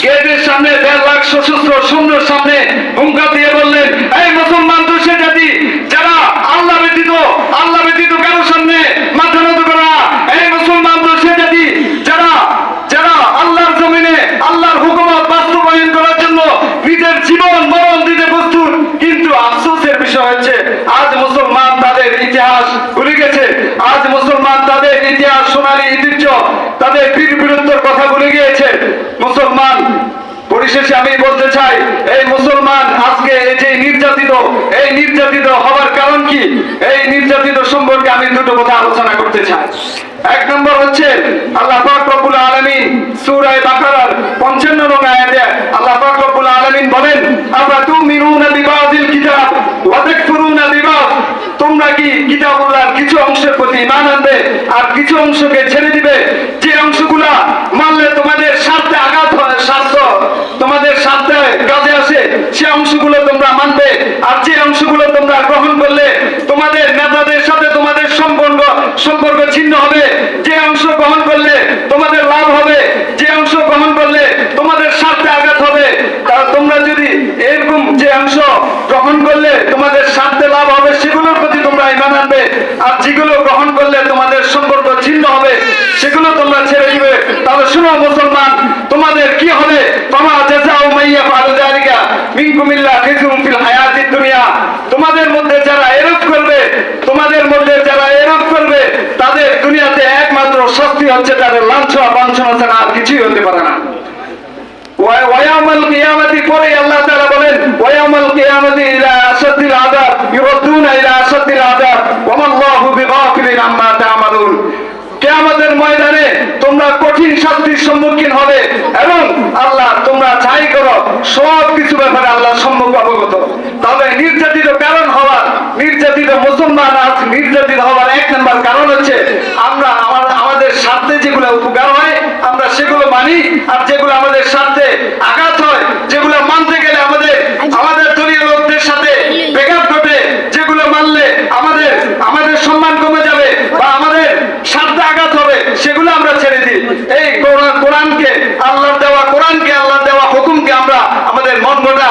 গেটের সামনে 1.5 লাখ সশস্ত্র সৈন্যের সামনে হুঙ্কার দিয়ে বললেন, এই মুসলমান দোষে জাতি, যারা আল্লাহ ব্যতীত কারোর সামনে মাথা নত করা, এই মুসলমান দোষে জাতি, যারা যারা আল্লাহর জমিনে আল্লাহর হুকুমত বাস্তবায়ন করার জন্য নিজের জীবন মরণ দিতে প্রস্তুত। কিন্তু আফসোসের বিষয় হচ্ছে আজ মুসলমান তাদের ইতিহাস ভুলে গেছে। আজ মুসলমান তাদের ইতিহাস, সোনালী ঐতিহ্য, তাদের বীর বীরত্বের কথা ভুলে গিয়েছে মুসলমান। পরিশেষে আমি বলতে চাই, এই মুসলমান আজকে এই যে নির্যাতিত হওয়ার কারণ কি, এই নির্যাতিত সম্পর্কে আমি দুটো কথা আলোচনা করতে চাই। এক নম্বর হচ্ছে আল্লাহ পাক রব্বুল আলামিন সূরা বাকারার 55 নং আয়াতে আল্লাহ পাক রব্বুল আলামিন বলেন, আফাতুমিনুনা বিবাযিল কিতাব ওয়া তাকফুরুনা বিবায, তোমরা কি কিতাবুল্লাহর কিছু অংশের প্রতি ঈমান আনবে আর কিছু অংশকে ছেড়ে দিবে? যে অংশগুলা মানলে তোমাদের স্বার্থে আঘাত হয়, তোমাদের স্বার্থে কাজে আসে, সে অংশগুলো তোমরা মানবে, আর যে অংশগুলো তোমরা গ্রহণ করলে তোমাদের নেতাদের সাথে তোমাদের সম্পর্ক ছিন্ন হবে, যে অংশ গ্রহণ করলে তোমাদের লাভ হবে, যে অংশ গ্রহণ করলে তোমাদের স্বার্থে আঘাত হবে, তা তোমরা যদি এরকম যে অংশ গ্রহণ করলে তোমাদের স্বার্থে লাভ হবে সেগুলোর প্রতি তোমরা ঈমান আনবে, আর যেগুলো গ্রহণ করলে তোমাদের সম্পর্ক ছিন্ন হবে সেগুলো তোমরা ছেড়ে দিবে। তাহলে শুনো মুসলমান, তোমাদের কি হবে? ফামা জাযাউ মান ইয়াফআলু যালিকা মিনকুম ইল্লা খিজুন ফিল হায়াতিদ দুনিয়া, তোমাদের মধ্যে যারা এরূপ করবে তাদের দুনিয়াতে একমাত্র শাস্তি হচ্ছে তাদের লাঞ্ছনা ছাড়া আর কিছুই হতে পারে না। ওয়ায়াউমাল কিয়ামতি, পরে আল্লাহ তাআলা বলেন, ওয়ায়াউমাল কিয়ামতি ইলা আশাদ্দিল আযাব ইউরাদুনা ইলা আশাদ্দিল আযাব ওয়া মাল্লাহু বিগাফিলিন আম্মা তা'মালুন। কিয়ামতের ময়দানে তোমরা কঠিন শাস্তির সম্মুখীন হবে এবং আল্লাহ তোমরা যাই করো সব কিছু ব্যাপারে আল্লাহ সম্মুখ অবগত। তবে নির্যাতিত মুসলমান আজ নির্যাতিত হওয়ার 1 নম্বর কারণ হচ্ছে আমরা আমাদের স্বার্থে যেগুলো উপকার হয় আমরা সেগুলো মানি, আর যেগুলো আমাদের স্বার্থে আঘাত হয়, যেগুলো মানতে গেলে আমাদের দলীয় লোকদের সাথে ব্যাঘাত ঘটে, যেগুলো মানলে আমাদের সম্মান কমে যাবে বা আমাদের স্বার্থে আঘাত হবে, সেগুলো আমরা ছেড়ে দিই। এই আল্লাহর দেওয়া হুকুমকে আমরা আমাদের মন গড়া